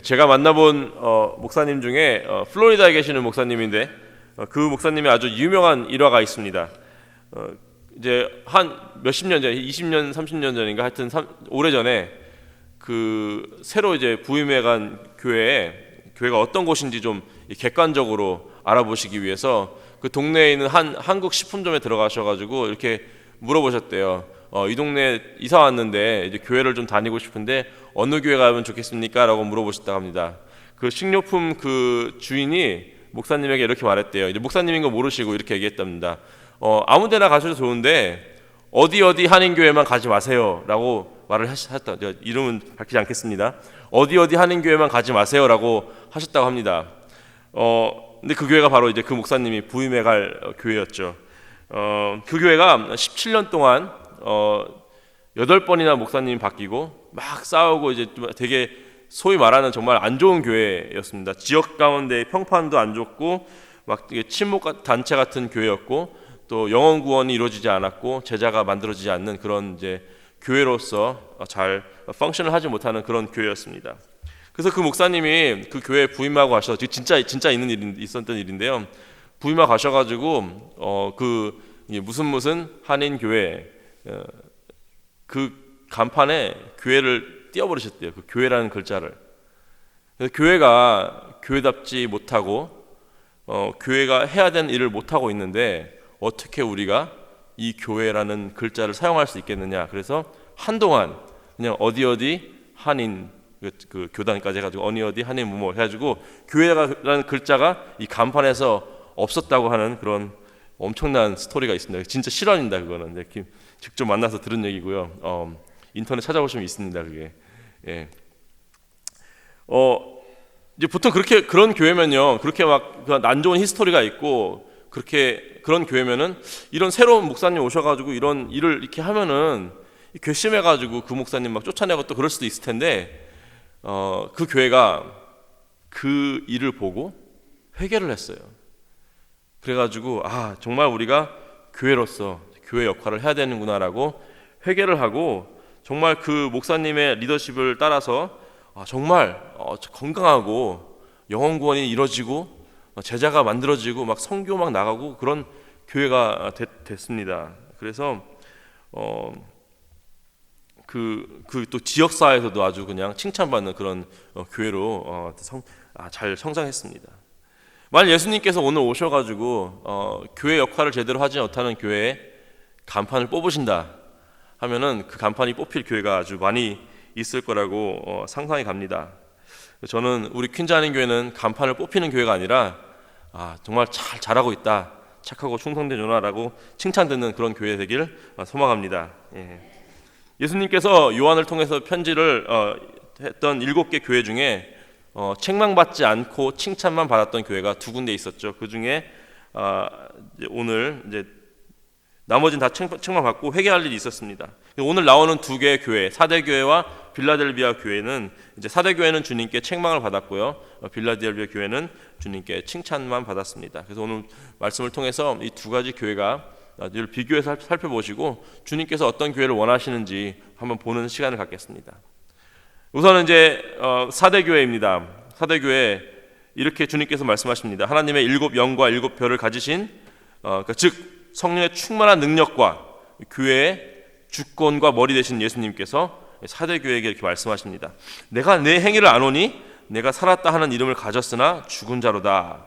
제가 만나본 목사님 중에 플로리다에 계시는 목사님인데 그 목사님이 아주 유명한 일화가 있습니다. 이제 한 몇십 년 전에 20년 30년 전인가 하여튼 오래전에 그 새로 이제 부임해간 교회가 어떤 곳인지 좀 객관적으로 알아보시기 위해서 그 동네에 있는 한 한국 식품점에 들어가셔가지고 이렇게 물어보셨대요. 이 동네 이사 왔는데 이제 교회를 좀 다니고 싶은데 어느 교회 가면 좋겠습니까? 라고 물어보셨다고 합니다. 그 식료품 그 주인이 목사님에게 이렇게 말했대요. 이제 목사님인 거 모르시고 이렇게 얘기했답니다. 아무 데나 가셔도 좋은데 어디 한인교회만 가지 마세요 라고 말을 하셨다. 이름은 밝히지 않겠습니다. 어디 한인교회만 가지 마세요 라고 하셨다고 합니다. 근데 그 교회가 바로 이제 그 목사님이 부임해 갈 교회였죠. 그 교회가 17년 동안 8번이나 목사님이 바뀌고 막 싸우고 이제 되게 소위 말하는 정말 안 좋은 교회였습니다. 지역 가운데 평판도 안 좋고 막 친목 단체 같은 교회였고 또 영혼 구원이 이루어지지 않았고 제자가 만들어지지 않는 그런 이제 교회로서 잘 펑션을 하지 못하는 그런 교회였습니다. 그래서 그 목사님이 그 교회에 부임하고 가셔서 진짜 있었던 일인데요. 부임하고 가셔가지고 그 무슨 한인 교회 그 간판에 교회를 띄워버리셨대요. 그 교회라는 글자를. 그래서 교회가 교회답지 못하고 교회가 해야 되는 일을 못하고 있는데 어떻게 우리가 이 교회라는 글자를 사용할 수 있겠느냐. 그래서 한동안 그냥 어디 한인 그 교단까지 해가지고 어디 한인 무모 해가지고 교회라는 글자가 이 간판에서 없었다고 하는 그런 엄청난 스토리가 있습니다. 진짜 실화입니다. 그거는 직접 만나서 들은 얘기고요. 인터넷 찾아보시면 있습니다. 그게. 예. 이제 보통 그런 교회면요, 그렇게 막 안 좋은 히스토리가 있고 그런 교회면은 이런 새로운 목사님 오셔가지고 이런 일을 이렇게 하면은 괘씸해가지고 그 목사님 막 쫓아내고 또 그럴 수도 있을 텐데 그 교회가 그 일을 보고 회개를 했어요. 그래가지고 정말 우리가 교회로서 교회 역할을 해야 되는구나라고 회개를 하고 정말 그 목사님의 리더십을 따라서 정말 건강하고 영혼 구원이 이루어지고 제자가 만들어지고 막 선교 막 나가고 그런 교회가 됐습니다. 그래서 그 또 지역사회에서도 아주 그냥 칭찬받는 그런 교회로 잘 성장했습니다. 만약 예수님께서 오늘 오셔가지고 교회 역할을 제대로 하지 못하는 교회에 간판을 뽑으신다 하면은 그 간판이 뽑힐 교회가 아주 많이 있을 거라고 상상이 갑니다. 저는 우리 퀸즈 한인교회는 간판을 뽑히는 교회가 아니라 정말 잘하고 있다, 착하고 충성되노라라고 칭찬 듣는 그런 교회 되길 소망합니다. 예수님께서 요한을 통해서 편지를 했던 7개 교회 중에 책망받지 않고 칭찬만 받았던 교회가 2군데 있었죠. 그 중에 오늘 이제 나머지는 다 책망받고 회개할 일이 있었습니다. 오늘 나오는 2개의 교회, 사대교회와 빌라델비아 교회는 이제 사대교회는 주님께 책망을 받았고요, 빌라델비아 교회는 주님께 칭찬만 받았습니다. 그래서 오늘 말씀을 통해서 이 2가지 교회가 늘 비교해서 살펴보시고 주님께서 어떤 교회를 원하시는지 한번 보는 시간을 갖겠습니다. 우선은 이제 사대교회입니다. 사대교회 이렇게 주님께서 말씀하십니다. 하나님의 7 영과 7 별을 가지신 즉 성령의 충만한 능력과 교회의 주권과 머리 되신 예수님께서 사대교회에게 이렇게 말씀하십니다. 내가 내 행위를 아노니 내가 살았다 하는 이름을 가졌으나 죽은 자로다.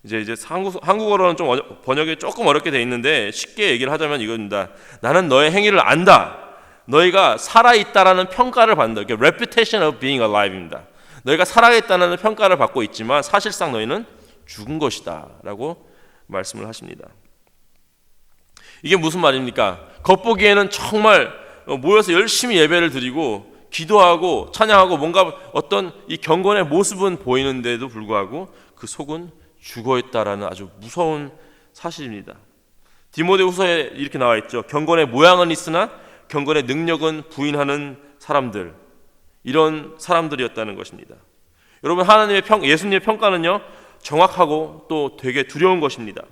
이제 한국어로는 좀 번역이 조금 어렵게 돼 있는데 쉽게 얘기를 하자면 이겁니다. 나는 너의 행위를 안다. 너희가 살아있다라는 평가를 받는다. 이게 reputation of being alive입니다. 너희가 살아있다는 평가를 받고 있지만 사실상 너희는 죽은 것이다 라고 말씀을 하십니다. 이게 무슨 말입니까? 겉보기에는 정말 모여서 열심히 예배를 드리고 기도하고 찬양하고 뭔가 어떤 이 경건의 모습은 보이는데도 불구하고 그 속은 죽어있다라는 아주 무서운 사실입니다. 디모데후서에 이렇게 나와 있죠. 경건의 모양은 있으나 경건의 능력은 부인하는 사람들, 이런 사람들이었다는 것입니다. 여러분, 예수님의 평가는요 정확하고 또 되게 두려운 것입니다.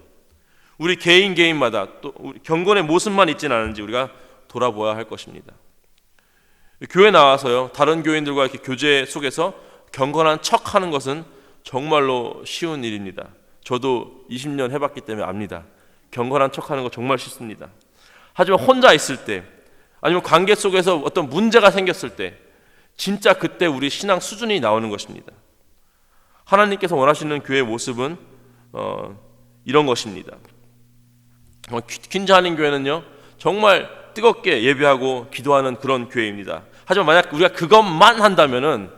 우리 개인마다 또 경건의 모습만 있지는 않은지 우리가 돌아보아야 할 것입니다. 교회 나와서요 다른 교인들과 이렇게 교제 속에서 경건한 척하는 것은 정말로 쉬운 일입니다. 저도 20년 해봤기 때문에 압니다. 경건한 척하는 거 정말 쉽습니다. 하지만 혼자 있을 때, 아니면 관계 속에서 어떤 문제가 생겼을 때, 진짜 그때 우리 신앙 수준이 나오는 것입니다. 하나님께서 원하시는 교회의 모습은 이런 것입니다. 퀸즈 한인 교회는요, 정말 뜨겁게 예배하고 기도하는 그런 교회입니다. 하지만 만약 우리가 그것만 한다면은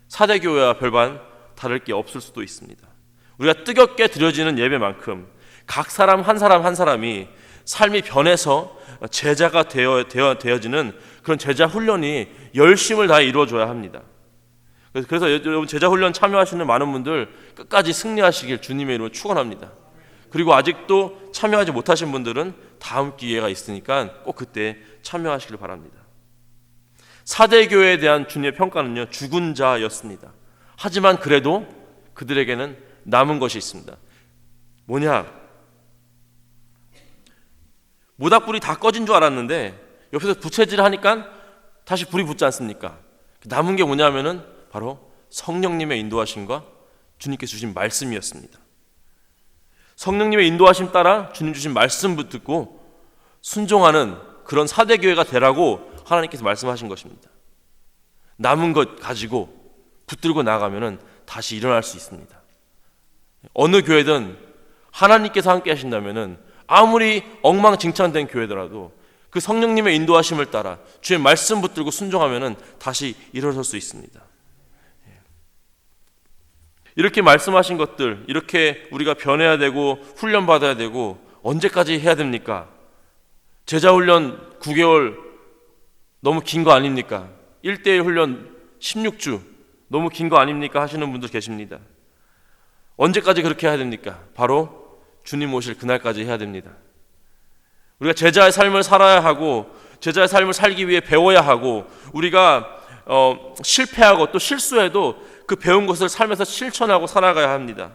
사대 교회와 별반 다를 게 없을 수도 있습니다. 우리가 뜨겁게 드려지는 예배만큼 각 사람 한 사람이 삶이 변해서 제자가 되어지는 그런 제자 훈련이 열심을 다해 이루어져야 합니다. 그래서 여러분 제자 훈련 참여하시는 많은 분들 끝까지 승리하시길 주님의 이름으로 축원합니다. 그리고 아직도 참여하지 못하신 분들은 다음 기회가 있으니까 꼭 그때 참여하시길 바랍니다. 사대 교회에 대한 주님의 평가는요, 죽은 자였습니다. 하지만 그래도 그들에게는 남은 것이 있습니다. 뭐냐? 모닥불이 다 꺼진 줄 알았는데 옆에서 부채질 하니까 다시 불이 붙지 않습니까? 남은 게 뭐냐면은 바로 성령님의 인도하심과 주님께서 주신 말씀이었습니다. 성령님의 인도하심 따라 주님 주신 말씀 듣고 순종하는 그런 사대교회가 되라고 하나님께서 말씀하신 것입니다. 남은 것 가지고 붙들고 나가면은 다시 일어날 수 있습니다. 어느 교회든 하나님께서 함께 하신다면은 아무리 엉망진창된 교회더라도 그 성령님의 인도하심을 따라 주의 말씀 붙들고 순종하면은 다시 일어설 수 있습니다. 이렇게 말씀하신 것들, 이렇게 우리가 변해야 되고 훈련받아야 되고 언제까지 해야 됩니까? 제자훈련 9개월 너무 긴 거 아닙니까? 1대1 훈련 16주 너무 긴 거 아닙니까? 하시는 분들 계십니다. 언제까지 그렇게 해야 됩니까? 바로 주님 오실 그날까지 해야 됩니다. 우리가 제자의 삶을 살아야 하고 제자의 삶을 살기 위해 배워야 하고 우리가 실패하고 또 실수해도 그 배운 것을 삶에서 실천하고 살아가야 합니다.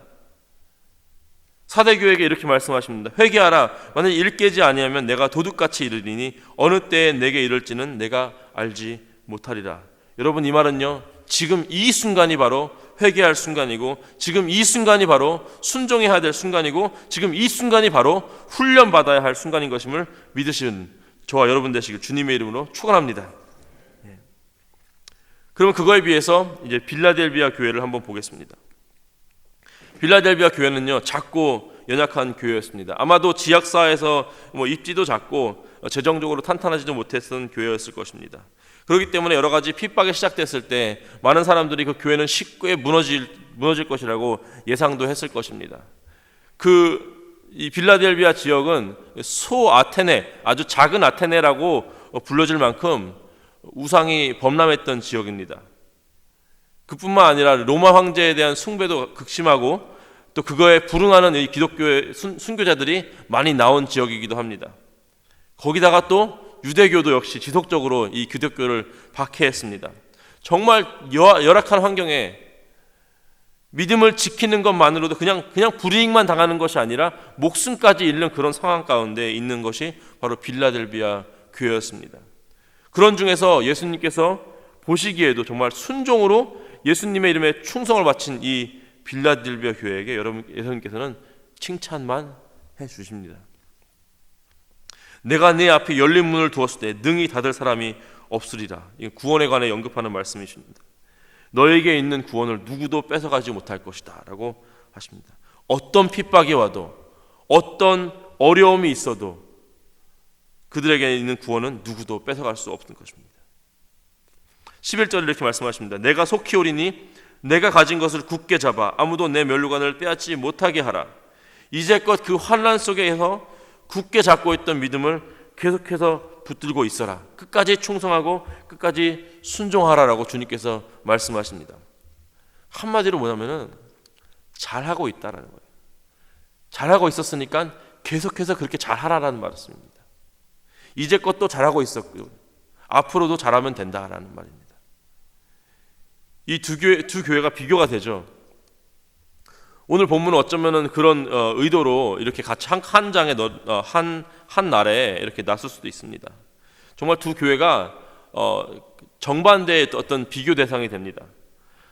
사대교회에게 이렇게 말씀하십니다. 회개하라. 만약 일 깨지 아니하면 내가 도둑같이 이르리니 어느 때에 내게 이를지는 내가 알지 못하리라. 여러분, 이 말은요, 지금 이 순간이 바로 회개할 순간이고 지금 이 순간이 바로 순종해야 될 순간이고 지금 이 순간이 바로 훈련받아야 할 순간인 것임을 믿으시는 저와 여러분 되시길 주님의 이름으로 축원합니다. 그러면 그거에 비해서 이제 빌라델비아 교회를 한번 보겠습니다. 빌라델비아 교회는요, 작고 연약한 교회였습니다. 아마도 지역사회에서 입지도 작고 재정적으로 탄탄하지도 못했던 교회였을 것입니다. 그렇기 때문에 여러 가지 핍박이 시작됐을 때 많은 사람들이 그 교회는 쉽게 무너질 것이라고 예상도 했을 것입니다. 이 빌라델비아 지역은 소 아테네, 아주 작은 아테네라고 불려질 만큼 우상이 범람했던 지역입니다. 그뿐만 아니라 로마 황제에 대한 숭배도 극심하고 또 그거에 불응하는 이 기독교의 순교자들이 많이 나온 지역이기도 합니다. 거기다가 또 유대교도 역시 지속적으로 이 기독교를 박해했습니다. 정말 열악한 환경에 믿음을 지키는 것만으로도 그냥 불이익만 당하는 것이 아니라 목숨까지 잃는 그런 상황 가운데 있는 것이 바로 빌라델비아 교회였습니다. 그런 중에서 예수님께서 보시기에도 정말 순종으로 예수님의 이름에 충성을 바친 이 빌라델비아 교회에게 예수님께서는 칭찬만 해주십니다. 내가 네 앞에 열린 문을 두었을 때 능히 닫을 사람이 없으리라. 구원에 관해 언급하는 말씀이십니다. 너에게 있는 구원을 누구도 뺏어가지 못할 것이다 라고 하십니다. 어떤 핍박이 와도 어떤 어려움이 있어도 그들에게 있는 구원은 누구도 뺏어갈 수 없는 것입니다. 11절에 이렇게 말씀하십니다. 내가 속히 오리니 내가 가진 것을 굳게 잡아 아무도 내 면류관을 빼앗지 못하게 하라. 이제껏 그 환난 속에서 굳게 잡고 있던 믿음을 계속해서 붙들고 있어라. 끝까지 충성하고 끝까지 순종하라라고 주님께서 말씀하십니다. 한마디로 뭐냐면은 잘하고 있다라는 거예요. 잘하고 있었으니까 계속해서 그렇게 잘하라라는 말씀입니다. 이제껏 또 잘하고 있었고 앞으로도 잘하면 된다라는 말입니다. 이 두 교회가 비교가 되죠. 오늘 본문은 어쩌면은 그런 의도로 이렇게 같이 한 장에 한 날에 이렇게 놨을 수도 있습니다. 정말 두 교회가 정반대의 어떤 비교 대상이 됩니다.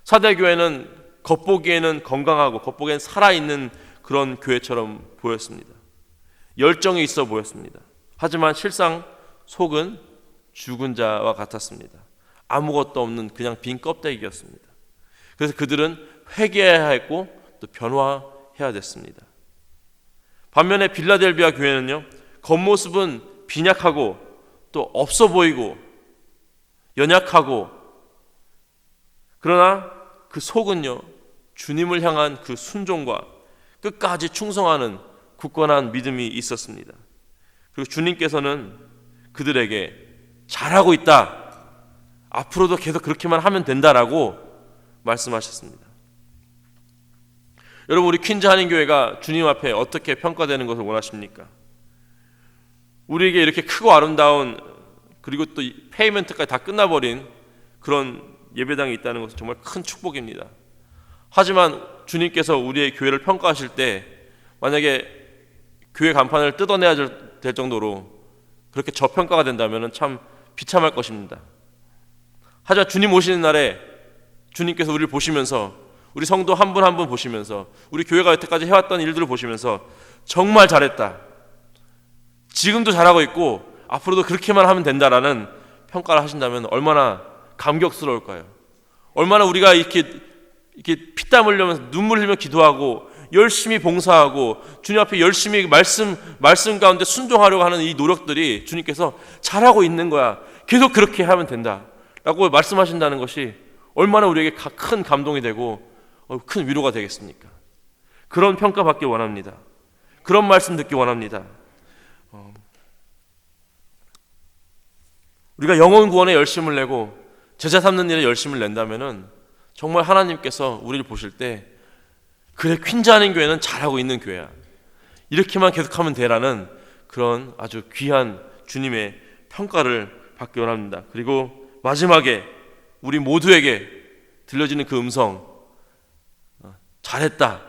사대교회는 겉보기에는 건강하고 겉보기에는 살아있는 그런 교회처럼 보였습니다. 열정이 있어 보였습니다. 하지만 실상 속은 죽은 자와 같았습니다. 아무것도 없는 그냥 빈 껍데기였습니다. 그래서 그들은 회개해야 했고 또 변화해야 됐습니다. 반면에 빌라델비아 교회는요, 겉모습은 빈약하고 또 없어 보이고 연약하고, 그러나 그 속은요, 주님을 향한 그 순종과 끝까지 충성하는 굳건한 믿음이 있었습니다. 그리고 주님께서는 그들에게 잘하고 있다, 앞으로도 계속 그렇게만 하면 된다라고 말씀하셨습니다. 여러분, 우리 퀸즈 한인교회가 주님 앞에 어떻게 평가되는 것을 원하십니까? 우리에게 이렇게 크고 아름다운, 그리고 또 페이먼트까지 다 끝나버린 그런 예배당이 있다는 것은 정말 큰 축복입니다. 하지만 주님께서 우리의 교회를 평가하실 때 만약에 교회 간판을 뜯어내야 될 정도로 그렇게 저평가가 된다면 참 비참할 것입니다. 하지만 주님 오시는 날에 주님께서 우리를 보시면서, 우리 성도 한 분 한 분 보시면서, 우리 교회가 여태까지 해왔던 일들을 보시면서 정말 잘했다, 지금도 잘하고 있고 앞으로도 그렇게만 하면 된다라는 평가를 하신다면 얼마나 감격스러울까요? 얼마나 우리가 이렇게 피땀 흘리면서 눈물 흘리며 기도하고 열심히 봉사하고 주님 앞에 열심히 말씀 가운데 순종하려고 하는 이 노력들이 주님께서 잘하고 있는 거야, 계속 그렇게 하면 된다 라고 말씀하신다는 것이 얼마나 우리에게 큰 감동이 되고 큰 위로가 되겠습니까? 그런 평가 받기 원합니다. 그런 말씀 듣기 원합니다. 우리가 영혼 구원에 열심을 내고 제자 삼는 일에 열심을 낸다면은 정말 하나님께서 우리를 보실 때, 그래, 퀸즈 한인 교회는 잘하고 있는 교회야, 이렇게만 계속하면 되라는 그런 아주 귀한 주님의 평가를 받기 원합니다. 그리고 마지막에 우리 모두에게 들려지는 그 음성, 잘했다,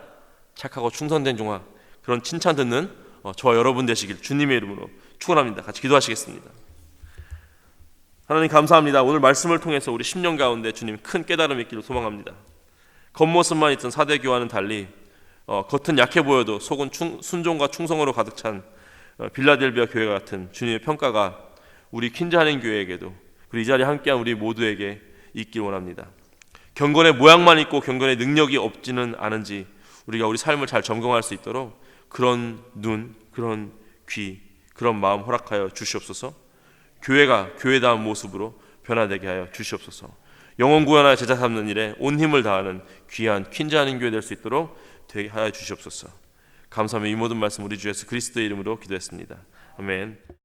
착하고 충성된 종아, 그런 칭찬 듣는 저와 여러분 되시길 주님의 이름으로 축원합니다. 같이 기도하시겠습니다. 하나님 감사합니다. 오늘 말씀을 통해서 우리 10년 가운데 주님 큰 깨달음이 있기를 소망합니다. 겉모습만 있던 사대교와는 달리 겉은 약해 보여도 속은 순종과 충성으로 가득 찬 빌라델비아 교회와 같은 주님의 평가가 우리 퀸즈 한인 교회에게도, 그리고 이 자리에 함께한 우리 모두에게 있길 원합니다. 경건의 모양만 있고 경건의 능력이 없지는 않은지 우리가 우리 삶을 잘 점검할 수 있도록 그런 눈, 그런 귀, 그런 마음 허락하여 주시옵소서. 교회가 교회다운 모습으로 변화되게 하여 주시옵소서. 영혼 구원하여 제자 삼는 일에 온 힘을 다하는 귀한 퀸즈 한인 교회 될 수 있도록 되게 하여 주시옵소서. 감사하며 이 모든 말씀 우리 주 예수 그리스도의 이름으로 기도했습니다. 아멘.